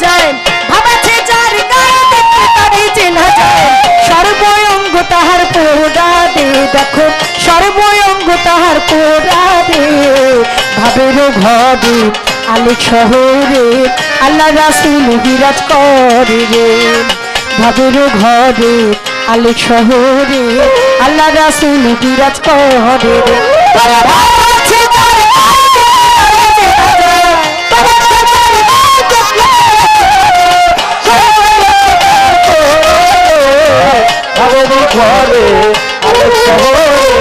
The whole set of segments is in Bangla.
যায়, ভাবাছে যার গায়ে দেখলে তারে চেনা যায়। সর্বঙ্গ তাহার পোড়া রে, দেখো সর্বঙ্গ তাহার পোড়া রে। ভাবের ঘরে আলেক শহরে আল্লাহ রাসূল বিরাজ করে রে। ভাবের ঘরে আলেক শহরে আল্লাহ রাসূল বিরাজ করে রে। ভাবাছে যার গায়ে দেখলে তারে ভাবের ঘরে আলেক শহরে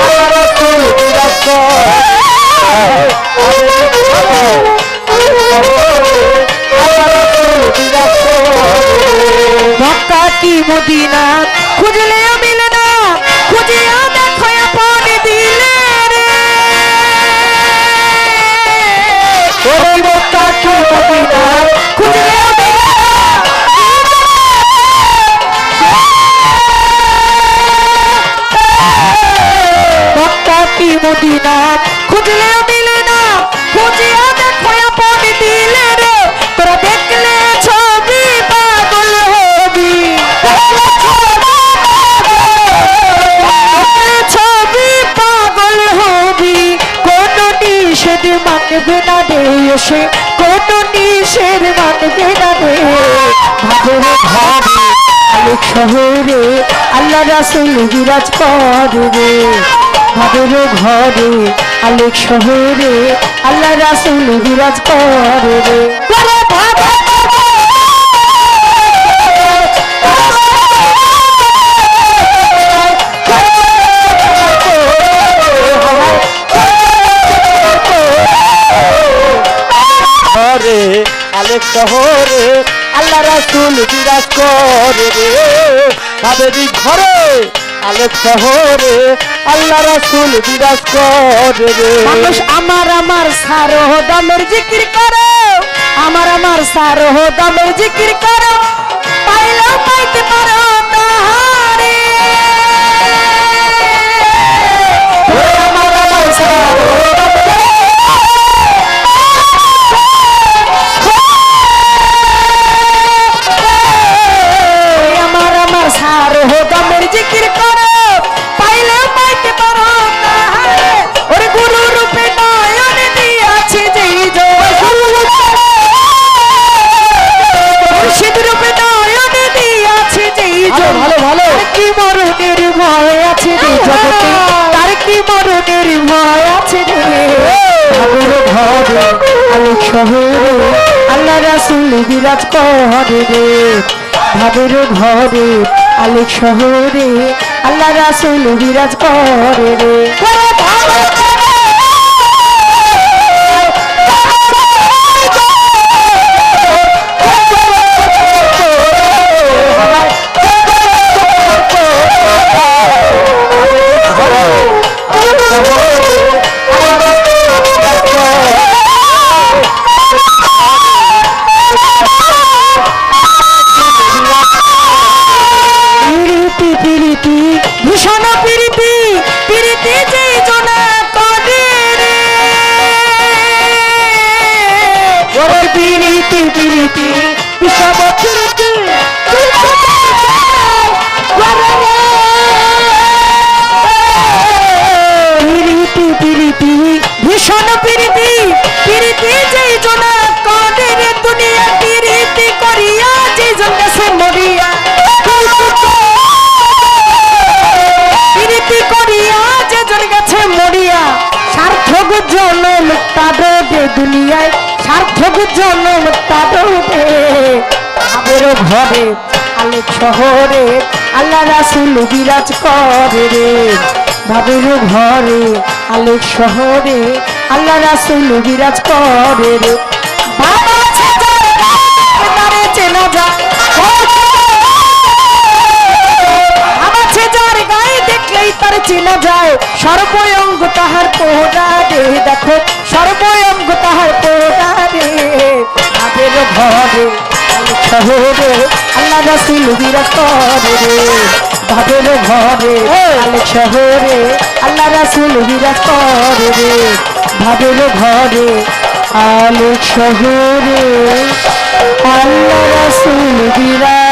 আল্লাহ রাসূল বিরাজ করে। মক্কা কি মদিনা খুঁজলেও মিলে না, খুঁজিয়া দেখো আপন দিলে রে। ওই মক্কা কি মদিনা খুঁজলেও মিলে না, মক্কা কি মদিনা খুঁজলেও মিলে না, খুঁজিয়া দেখো আপন দিলে রে। তোরা দেখলে ছবি পাগল হবি, ছবি পাগল হবি। কোন নিষেধ মানবে না রে, এসে কোন নিষেধ মানবে না রে। ভাবের ঘরে আলেক শহরে আল্লাহ রাসূল বিরাজ করে রে। ভাবের ঘরে আলেক শহরে আল্লাহ রাসূল বিরাজ করে রে। ঘরে আলেক শহরে আল্লাহ রাসূল বিরাজ করে রে। ভাবের ঘরে আলেক শহরে আল্লাহ রাসূল বিরাজ করে রে। মানুষ আমার সারো দমের জিকির করো, আমার সারো দমের জিকির করো, পাইলেও পাইতে পারো তাহারে। আমার সারো আমার সারো দমের জিকির করো, পাইলেও পাইতে পারো তাহারে। ওরে গুরু রূপে নয়ন দিয়াছে যেই জয়, মুর্শিদ রূপে নয়ন দিয়াছে যেই জয়। ভালো ভালো তার কি মরণের ভয় আছে রে জগতে, তার কি মরণের ভয় আছে রে। ভাবের ঘরে আলেক শহরে আল্লাহ রাসূল বিরাজ করে রে। ভাবের ঘরে আলেক শহরে আল্লাহ রাসূল বিরাজ করে রে। পিরিতি ভীষণ পিরিতি, পিরিতি যে জনা করে রে। ওরে পিরিতি পিরিতি বিষম পিরিতি, পিরিতি পিরিতি ভীষণ পিরিতি, পিরিতি যে জনা করে রে। দুনিয়া পিরিতি করিয়া যে জন গেছে মরিয়া, পিরিতি করিয়া যে জন গেছে মরিয়া। সার্থক জনম তাদের দুনিয়ায়, সার্থক জনম তাদের। ভাবের ঘরে আলেক শহরে আল্লাহ রাসূল বিরাজ করে রে। ভাবের ঘরে আলেক শহরে আল্লাহ রাসূল বিরাজ করে রে। বাবা আছে যার গায়ে তারে চেনা যায়, আছে যার গায়ে দেখলেই তার চেনা যায়। সর্বঙ্গ তাহার পোড়া রে, দেখো সর্বঙ্গ তাহার পোড়া রে। ভাবের ঘরে আলেক শহরে আল্লাহ রাসূল বিরাজ করে রে। ভাবের ঘরে আলেক শহরে আল্লাহ রাসূল বিরাজ করে রে। ভাবের ঘরে আলেক শহরে রাসূল বিরাজ